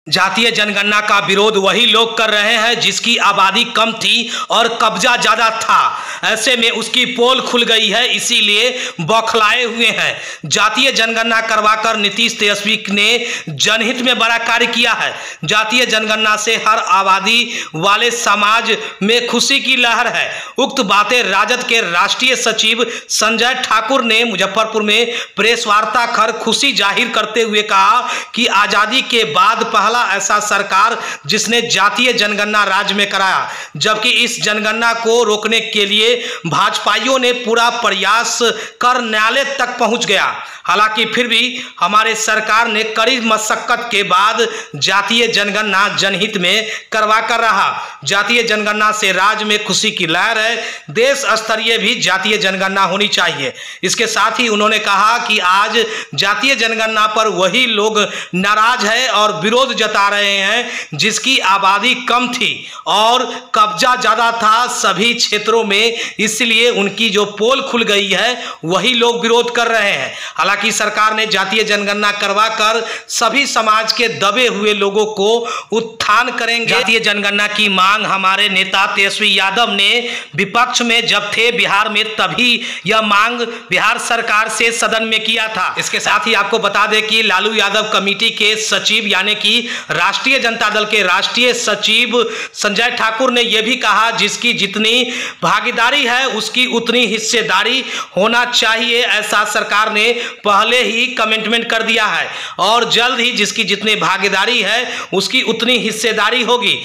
जातीय जनगणना का विरोध वही लोग कर रहे हैं जिसकी आबादी कम थी और कब्जा ज्यादा था। ऐसे में उसकी पोल खुल गई है, इसीलिए बौखलाए हुए हैं। जातीय जनगणना करवाकर नीतीश तेजस्वी ने जनहित में बड़ा कार्य किया है। जातीय जनगणना से हर आबादी वाले समाज में खुशी की लहर है। उक्त बातें राजद के राष्ट्रीय सचिव संजय ठाकुर ने मुजफ्फरपुर में प्रेस वार्ता कर खुशी जाहिर करते हुए कहा कि आजादी के बाद पहला ऐसा सरकार जिसने जातीय जनगणना राज्य में कराया, जबकि इस जनगणना को रोकने के लिए भाजपाइयों ने पूरा प्रयास कर न्यायालय तक पहुंच गया। हालांकि फिर भी हमारे सरकार ने कड़ी मशक्कत के बाद जातीय जनगणना जनहित में करवा कर रहा। जातीय जनगणना से राज्य में खुशी की लहर है। देश स्तरीय भी जातीय जनगणना होनी चाहिए। इसके साथ ही उन्होंने कहा कि आज जातीय जनगणना पर वही लोग नाराज है और विरोध जता रहे हैं जिसकी आबादी कम थी और कब्जा ज्यादा था सभी क्षेत्रों में, इसलिए उनकी जो पोल खुल गई है वही लोग विरोध कर रहे हैं। हालांकि सरकार ने जातीय जनगणना करवाकर सभी समाज के दबे हुए लोगों को उत्थान करेंगे। जातीय जनगणना की मांग हमारे नेता तेजस्वी यादव ने विपक्ष में जब थे बिहार में, तभी यह मांग बिहार सरकार से सदन में किया था। इसके साथ ही आपको बता दें कि लालू यादव कमेटी के सचिव यानी कि राष्ट्रीय जनता दल के राष्ट्रीय सचिव संजय ठाकुर ने यह भी कहा जिसकी जितनी भागीदारी है उसकी उतनी हिस्सेदारी होना चाहिए। ऐसा सरकार ने पहले ही कमिटमेंट कर दिया है और जल्द ही जिसकी जितनी भागीदारी है उसकी उतनी हिस्सेदारी होगी।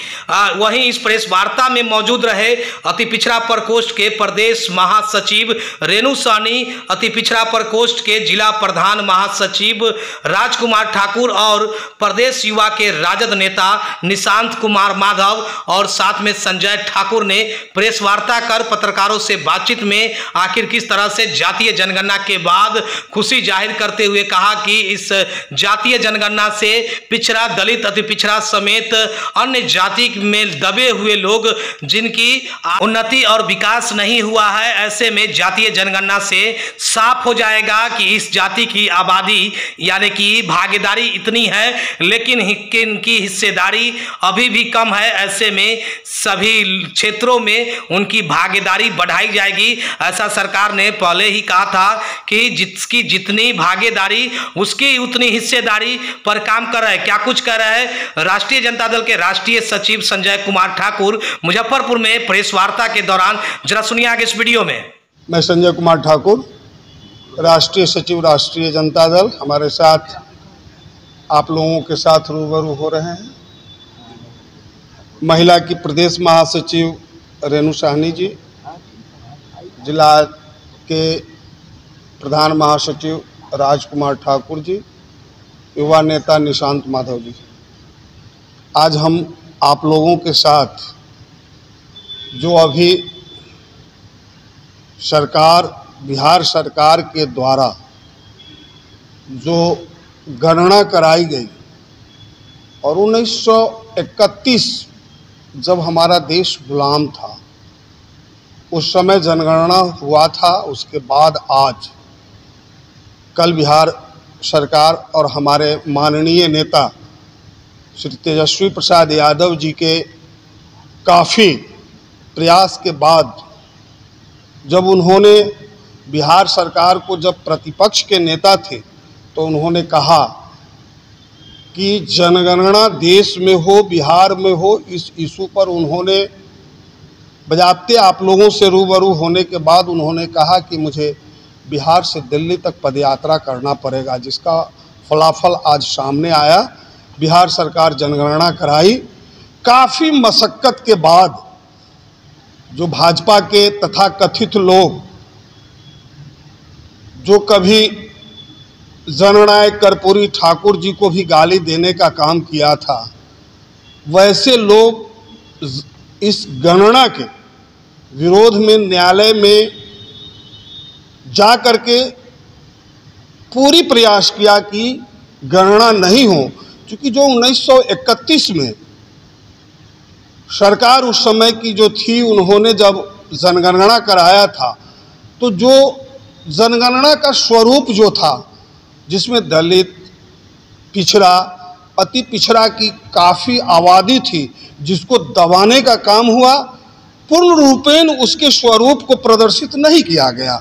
वहीं इस प्रेस वार्ता में मौजूद रहे अति पिछड़ा प्रकोष्ठ के प्रदेश महासचिव रेणु सहनी, अति पिछड़ा प्रकोष्ठ के जिला प्रधान महासचिव राजकुमार ठाकुर और प्रदेश युवा के राजद नेता निशांत कुमार माधव और साथ में संजय ठाकुर ने प्रेस वार्ता कर पत्रकारों से बातचीत में आखिर किस तरह से जातीय जनगणना के बाद खुशी जाहिर करते हुए कहा कि इस जातीय जनगणना से पिछड़ा, दलित, अति पिछड़ा समेत अन्य जाति में दबे हुए लोग जिनकी उन्नति और विकास नहीं हुआ है, ऐसे में जातीय जनगणना से साफ हो जाएगा कि इस जाति की आबादी यानी कि भागीदारी इतनी है लेकिन इनकी हिस्सेदारी अभी भी कम है। ऐसे में सभी क्षेत्रों में उनकी भागीदारी बढ़ाई जाएगी। ऐसा सरकार ने पहले ही कहा था कि जिसकी जितनी भागीदारी उसकी उतनी हिस्सेदारी पर काम कर रहा है। क्या कुछ कह रहा है राष्ट्रीय जनता दल के राष्ट्रीय सचिव संजय कुमार ठाकुर मुजफ्फरपुर में प्रेस वार्ता के दौरान, जरा सुनिए आगे इस वीडियो में। मैं संजय कुमार ठाकुर, राष्ट्रीय सचिव राष्ट्रीय जनता दल, हमारे साथ आप लोगों के साथ रूबरू हो रहे हैं। महिला की प्रदेश महासचिव रेणु सहनी जी, जिला के प्रधान महासचिव राजकुमार ठाकुर जी, युवा नेता निशांत माधव जी। आज हम आप लोगों के साथ जो अभी सरकार, बिहार सरकार के द्वारा जो गणना कराई गई और 1931 जब हमारा देश गुलाम था उस समय जनगणना हुआ था। उसके बाद आज कल बिहार सरकार और हमारे माननीय नेता श्री तेजस्वी प्रसाद यादव जी के काफ़ी प्रयास के बाद जब उन्होंने बिहार सरकार को, जब प्रतिपक्ष के नेता थे, तो उन्होंने कहा कि जनगणना देश में हो, बिहार में हो, इस इशू पर उन्होंने बजाते आप लोगों से रूबरू होने के बाद उन्होंने कहा कि मुझे बिहार से दिल्ली तक पदयात्रा करना पड़ेगा, जिसका फलाफल आज सामने आया। बिहार सरकार जनगणना कराई। काफ़ी मशक्क़त के बाद जो भाजपा के तथाकथित लोग जो कभी जननायक कर्पूरी ठाकुर जी को भी गाली देने का काम किया था, वैसे लोग इस गणना के विरोध में न्यायालय में जा करके पूरी प्रयास किया कि गणना नहीं हो, क्योंकि जो 1931 में सरकार उस समय की जो थी, उन्होंने जब जनगणना कराया था तो जो जनगणना का स्वरूप जो था, जिसमें दलित, पिछड़ा, अति पिछड़ा की काफ़ी आबादी थी जिसको दबाने का काम हुआ, पूर्ण रूपेण उसके स्वरूप को प्रदर्शित नहीं किया गया,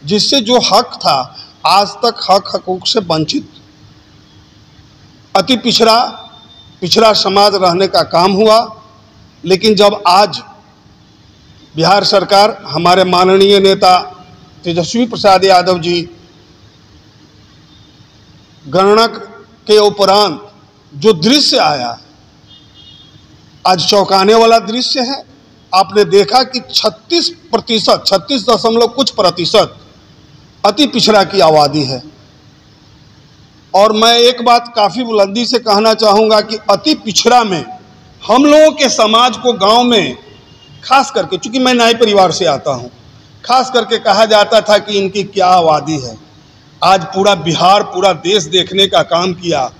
जिससे जो हक था आज तक हक हकूक से वंचित अति पिछड़ा समाज रहने का काम हुआ। लेकिन जब आज बिहार सरकार, हमारे माननीय नेता तेजस्वी प्रसाद यादव जी गणना के उपरांत जो दृश्य आया, आज चौंकाने वाला दृश्य है। आपने देखा कि 36.कुछ% अति पिछड़ा की आबादी है। और मैं एक बात काफ़ी बुलंदी से कहना चाहूँगा कि अति पिछड़ा में हम लोगों के समाज को गांव में खास करके, चूँकि मैं नाई परिवार से आता हूँ, खास करके कहा जाता था कि इनकी क्या आबादी है। आज पूरा बिहार, पूरा देश देखने का काम किया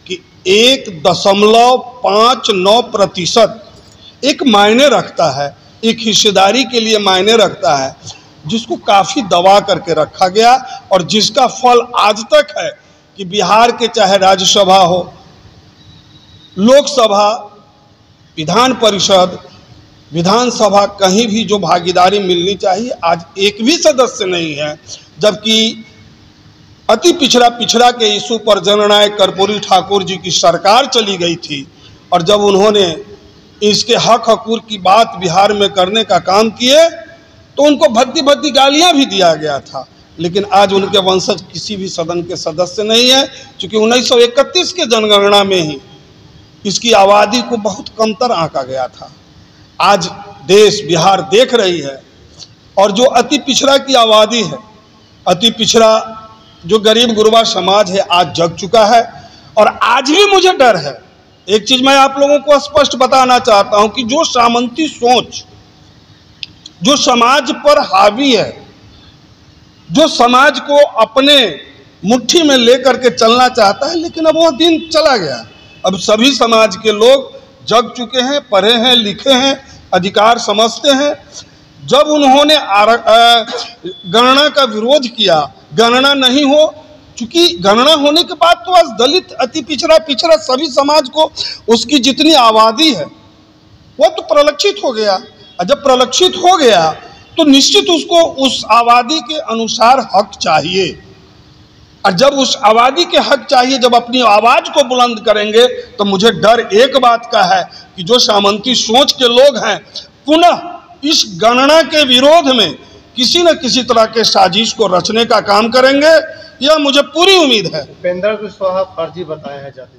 कि 1.59% एक मायने रखता है, एक हिस्सेदारी के लिए मायने रखता है, जिसको काफ़ी दबा करके रखा गया और जिसका फल आज तक है कि बिहार के चाहे राज्यसभा हो, लोकसभा, विधान परिषद, विधानसभा, कहीं भी जो भागीदारी मिलनी चाहिए आज एक भी सदस्य नहीं है। जबकि अति पिछड़ा के इशू पर जननायक कर्पूरी ठाकुर जी की सरकार चली गई थी और जब उन्होंने इसके हक हकूक की बात बिहार में करने का काम किए तो उनको भद्दी गालियां भी दिया गया था। लेकिन आज उनके वंशज किसी भी सदन के सदस्य नहीं है, क्योंकि 1931 के जनगणना में ही इसकी आबादी को बहुत कमतर आंका गया था। आज देश, बिहार देख रही है और जो अति पिछड़ा की आबादी है, अति पिछड़ा जो गरीब गुरबा समाज है, आज जग चुका है। और आज भी मुझे डर है, एक चीज मैं आप लोगों को स्पष्ट बताना चाहता हूं कि जो सामंती सोच जो समाज पर हावी है, जो समाज को अपने मुट्ठी में लेकर के चलना चाहता है, लेकिन अब वो दिन चला गया। अब सभी समाज के लोग जग चुके हैं, पढ़े हैं, लिखे हैं, अधिकार समझते हैं। जब उन्होंने गणना का विरोध किया, गणना नहीं हो, चूंकि गणना होने के बाद तो आज दलित, अति पिछड़ा सभी समाज को उसकी जितनी आबादी है वो तो प्रलक्षित हो गया। और जब प्रलक्षित हो गया तो निश्चित उसको उस आबादी के अनुसार हक चाहिए। और जब उस आबादी के हक चाहिए, जब अपनी आवाज को बुलंद करेंगे, तो मुझे डर एक बात का है कि जो सामंती सोच के लोग हैं पुनः इस गणना के विरोध में किसी न किसी तरह के साजिश को रचने का काम करेंगे, यह मुझे पूरी उम्मीद है। उपेंद्र कुशवाहा फर्जी बताया है जाति